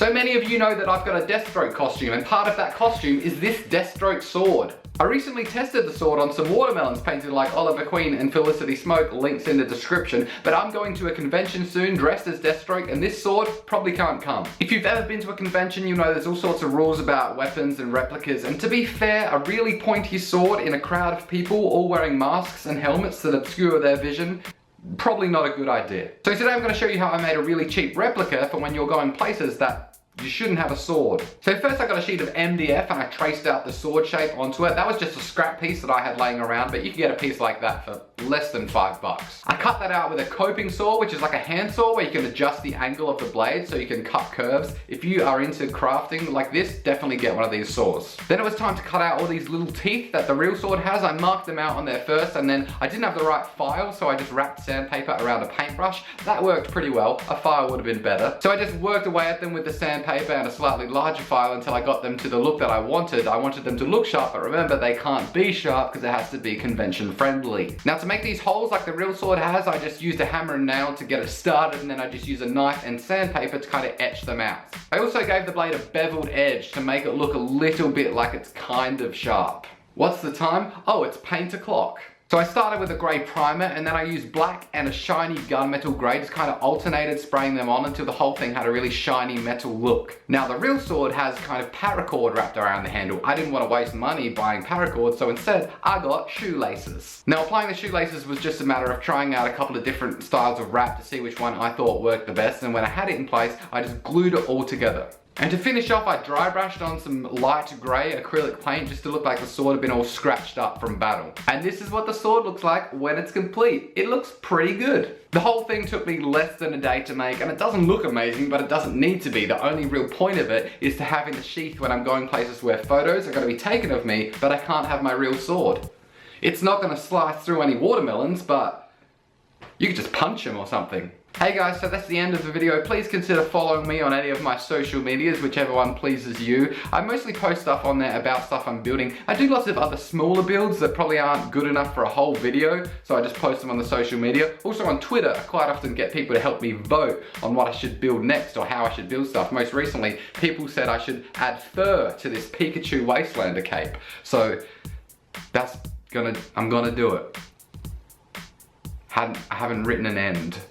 So many of you know that I've got a Deathstroke costume, and part of that costume is this Deathstroke sword. I recently tested the sword on some watermelons painted like Oliver Queen and Felicity Smoke, links in the description, but I'm going to a convention soon dressed as Deathstroke, and this sword probably can't come. If you've ever been to a convention, you know there's all sorts of rules about weapons and replicas, and to be fair, a really pointy sword in a crowd of people all wearing masks and helmets that obscure their vision, probably not a good idea. So today I'm going to show you how I made a really cheap replica for when you're going places that you shouldn't have a sword. So first I got a sheet of MDF and I traced out the sword shape onto it. That was just a scrap piece that I had laying around, but you can get a piece like that for less than $5. I cut that out with a coping saw, which is like a hand saw where you can adjust the angle of the blade so you can cut curves. If you are into crafting like this, definitely get one of these saws. Then it was time to cut out all these little teeth that the real sword has. I marked them out on there first, and then I didn't have the right file, so I just wrapped sandpaper around a paintbrush. That worked pretty well. A file would have been better. So I just worked away at them with the sandpaper and a slightly larger file until I got them to the look that I wanted. I wanted them to look sharp, but remember, they can't be sharp because it has to be convention friendly. Now to make these holes like the real sword has, I just used a hammer and nail to get it started, and then I just use a knife and sandpaper to kind of etch them out. I also gave the blade a beveled edge to make it look a little bit like it's kind of sharp. What's the time? Oh, it's paint o'clock. So I started with a grey primer, and then I used black and a shiny gunmetal grey, just kind of alternated spraying them on until the whole thing had a really shiny metal look. Now the real sword has kind of paracord wrapped around the handle. I didn't want to waste money buying paracord, so instead I got shoelaces. Now applying the shoelaces was just a matter of trying out a couple of different styles of wrap to see which one I thought worked the best, and when I had it in place, I just glued it all together. And to finish off, I dry brushed on some light grey acrylic paint just to look like the sword had been all scratched up from battle. And this is what the sword looks like when it's complete. It looks pretty good. The whole thing took me less than a day to make, and it doesn't look amazing, but it doesn't need to be. The only real point of it is to have in the sheath when I'm going places where photos are going to be taken of me, but I can't have my real sword. It's not going to slice through any watermelons, but you could just punch them or something. Hey guys, so that's the end of the video. Please consider following me on any of my social medias, whichever one pleases you. I mostly post stuff on there about stuff I'm building. I do lots of other smaller builds that probably aren't good enough for a whole video, so I just post them on the social media. Also on Twitter, I quite often get people to help me vote on what I should build next or how I should build stuff. Most recently, people said I should add fur to this Pikachu Wastelander cape. So I'm gonna do it. I haven't written an end.